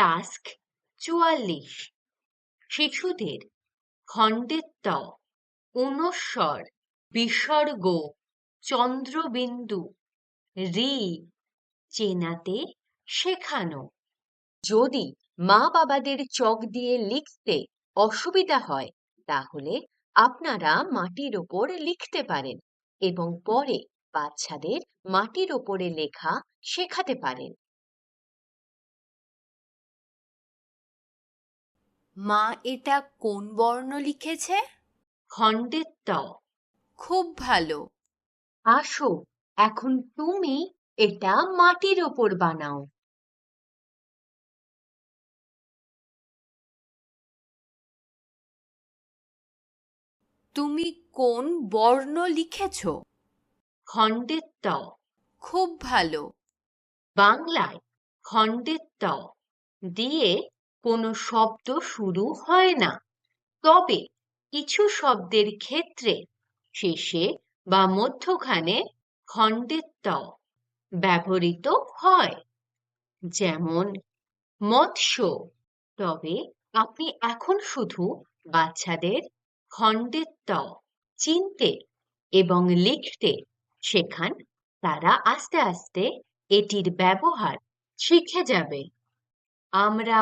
Task ৪৪। শিশুদের খণ্ডের ত, অনুস্বর, বিসর্গ, চন্দ্রবিন্দু, ঋ চেনাতে শেখানো। যদি মা বাবাদের চক দিয়ে লিখতে অসুবিধা হয় তাহলে আপনারা মাটির ওপর লিখতে পারেন এবং পরে বাচ্চাদের মাটির ওপরে লেখা শেখাতে পারেন। মা এটা কোন বর্ণ লিখেছে? খণ্ডের ত। খুব ভালো। আসো এখন তুমি এটা মাটির ওপর বানাও। তুমি কোন বর্ণ লিখেছ? খণ্ডের ত। খুব ভালো। বাংলায় খণ্ডের ত দিয়ে কোনো শব্দ শুরু হয় না, তবে কিছু শব্দের ক্ষেত্রে শেষে বা মধ্যখানে খণ্ডের ত ব্যবহৃত হয়। যেমন মৎস্য, তবে আপনি এখন শুধু বাচ্চাদের খণ্ডের ত চিনতে এবং লিখতে শেখান, তারা আস্তে আস্তে এটির ব্যবহার শিখে যাবে। আমরা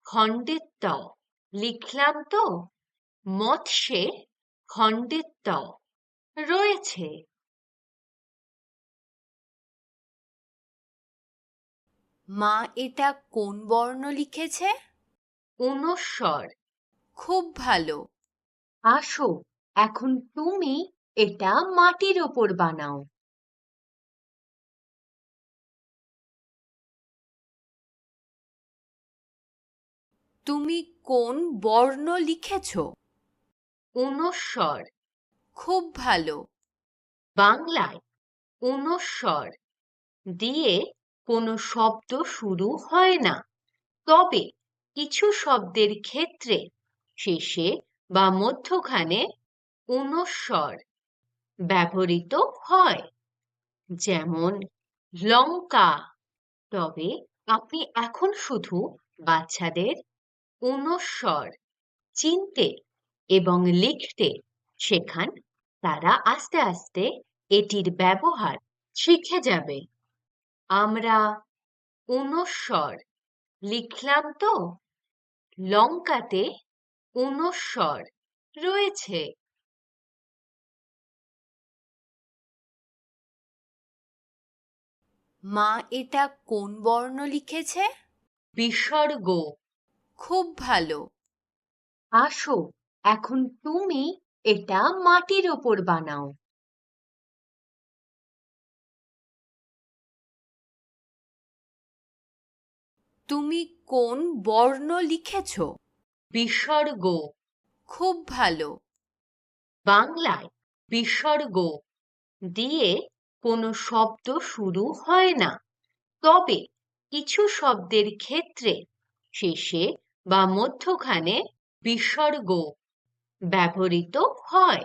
খণ্ডের ত লিখলাম তো, মৎস্যে খণ্ডের ত রয়েছে। মা এটা কোন বর্ণ লিখেছে? অনুস্বর। খুব ভালো। আসো এখন তুমি এটা মাটির ওপর বানাও। তুমি কোন বর্ণ লিখেছ? অনুস্বর। খুব ভালো। বাংলায় অনুস্বর দিয়ে কোনো শব্দ শুরু হয় না, তবে কিছু শব্দের ক্ষেত্রে শেষে বা মধ্যখানে অনুস্বর ব্যবহৃত হয়। যেমন লঙ্কা, তবে আপনি এখন শুধু বাচ্চাদের অনুস্বর চিনতে এবং লিখতে শেখান, তারা আস্তে আস্তে এটির ব্যবহার শিখে যাবে। আমরা অনুস্বর লিখলাম তো, লঙ্কাতে অনুস্বর রয়েছে। মা এটা কোন বর্ণ লিখেছে? বিসর্গ। খুব ভালো। আসো এখন তুমি এটা মাটির ওপর বানাও। তুমি কোন বর্ণ লিখেছ? বিসর্গ। খুব ভালো। বাংলায় বিসর্গ দিয়ে কোনো শব্দ শুরু হয় না, তবে কিছু শব্দের ক্ষেত্রে শেষে বা মধ্যখানে বিসর্গ ব্যবহৃত হয়।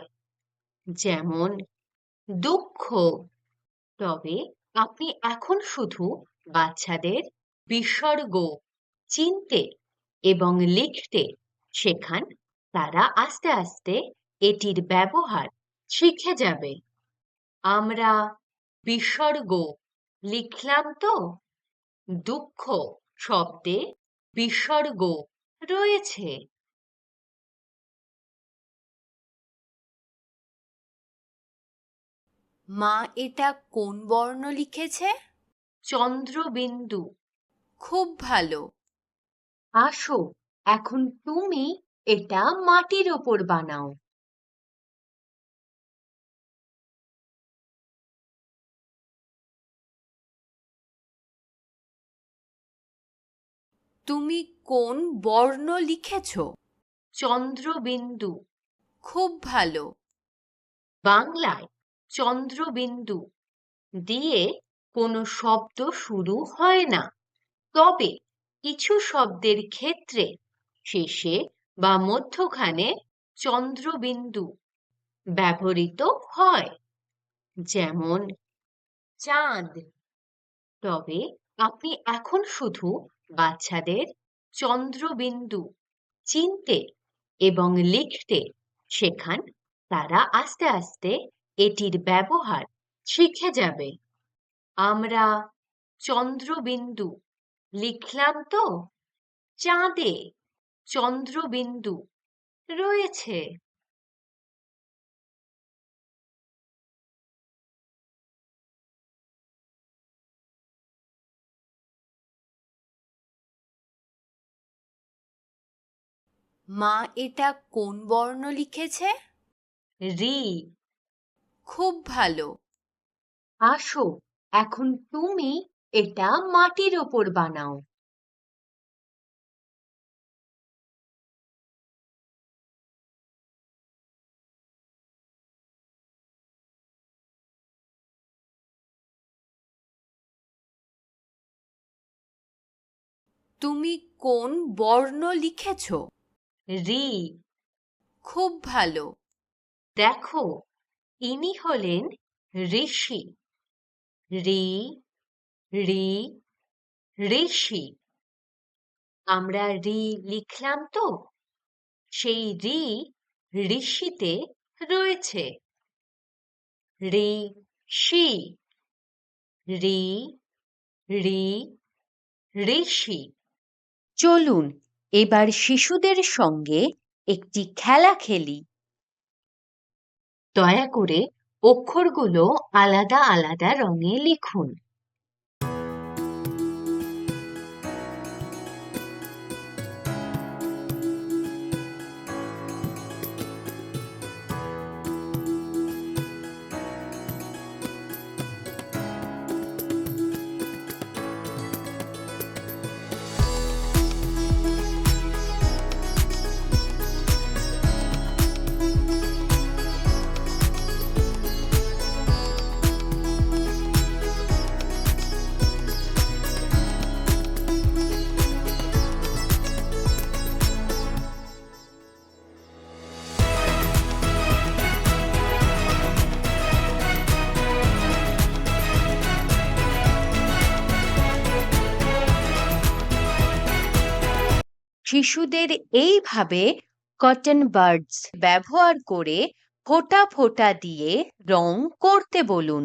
যেমন দুঃখ, তবে আপনি এখন শুধু বাচ্চাদের বিসর্গ চিনতে এবং লিখতে শেখান, তারা আস্তে আস্তে এটির ব্যবহার শিখে যাবে। আমরা বিসর্গ লিখলাম তো, দুঃখ শব্দে বিসর্গ রয়েছে। মা এটা কোন বর্ণ লিখেছে? চন্দ্রবিন্দু। খুব ভালো। আসো এখন তুমি এটা মাটির ওপর বানাও। তুমি কোন বর্ণ লিখেছ? চন্দ্রবিন্দু। খুব ভালো। বাংলায় চন্দ্রবিন্দু দিয়ে কোনো শব্দ শুরু হয় না, তবে কিছু শব্দের ক্ষেত্রে শেষে বা মধ্যখানে চন্দ্রবিন্দু ব্যবহৃত হয়। যেমন চাঁদ, তবে আপনি এখন শুধু বাচ্চাদের চন্দ্রবিন্দু চিনতে এবং লিখতে শেখান, তারা আস্তে আস্তে এটির ব্যবহার শিখে যাবে। আমরা চন্দ্রবিন্দু লিখলাম তো, চাঁদে চন্দ্রবিন্দু রয়েছে। মা এটা কোন বর্ণ লিখেছে? রি। খুব ভালো। আসো, এখন তুমি এটা মাটির ওপর বানাও। তুমি কোন বর্ণ লিখেছ? রি। খুব ভালো। দেখো, ইনি হলেন ঋষি। রি, রি, ঋষি। আমরা রি লিখলাম তো, সেই রি ঋষিতে রয়েছে। রি, শি। রি, রি, ঋষি। চলুন এবার শিশুদের সঙ্গে একটি খেলা খেলি। দয়া করে অক্ষরগুলো আলাদা আলাদা রঙে লিখুন। শিশুদের এইভাবে কটন বাডস ব্যবহার করে ফোঁটা ফোঁটা দিয়ে রং করতে বলুন।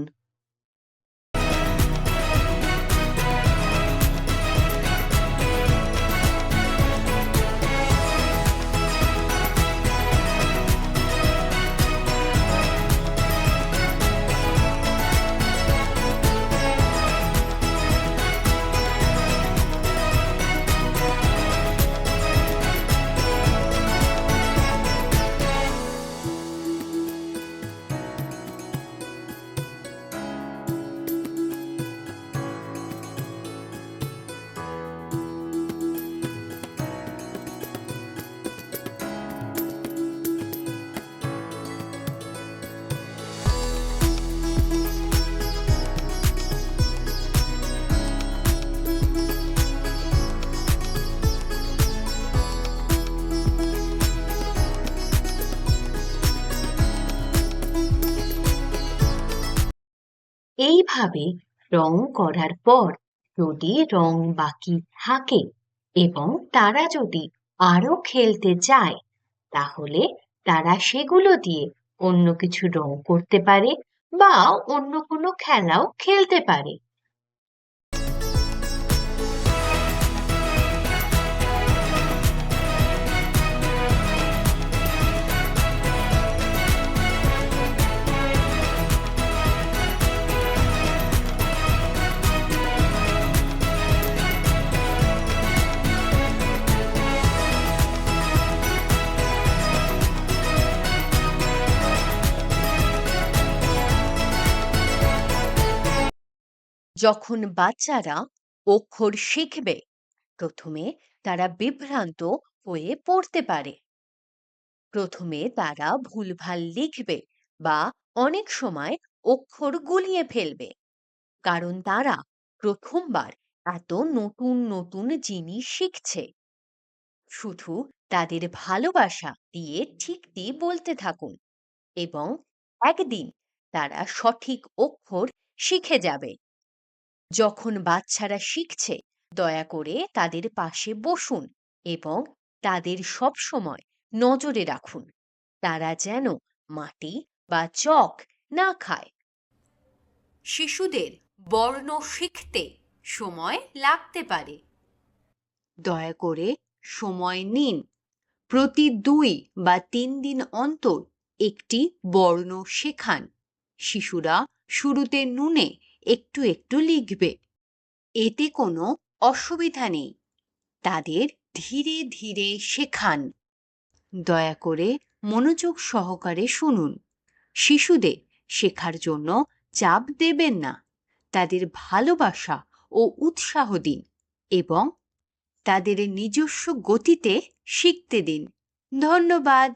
এইভাবে রং করার পর যদি রং বাকি থাকে এবং তারা যদি আরো খেলতে চায়, তাহলে তারা সেগুলো দিয়ে অন্য কিছু রং করতে পারে বা অন্য কোনো খেলাও খেলতে পারে। যখন বাচ্চারা অক্ষর শিখবে, প্রথমে তারা বিভ্রান্ত হয়ে পড়তে পারে। প্রথমে তারা ভুলভাল লিখবে বা অনেক সময় অক্ষর গুলিয়ে ফেলবে, কারণ তারা প্রথমবার এত নতুন নতুন জিনিস শিখছে। শুধু তাদের ভালোবাসা দিয়ে ঠিকটি বলতে থাকুন এবং একদিন তারা সঠিক অক্ষর শিখে যাবে। যখন বাচ্চারা শিখছে, দয়া করে তাদের পাশে বসুন এবং তাদের সব সময় নজরে রাখুন তারা যেন মাটি বা চক না খায়। শিশুদের বর্ণ শিখতে সময় লাগতে পারে। দয়া করে সময় নিন। প্রতি 2 বা 3 দিন অন্তর একটি বর্ণ শেখান। শিশুরা শুরুতে নুনে একটু একটু লিখবে। এতে কোনো অসুবিধা নেই। তাদের ধীরে ধীরে শেখান। দয়া করে মনোযোগ সহকারে শুনুন। শিশুদের শেখার জন্য চাপ দেবেন না। তাদের ভালোবাসা ও উৎসাহ দিন এবং তাদের নিজস্ব গতিতে শিখতে দিন। ধন্যবাদ।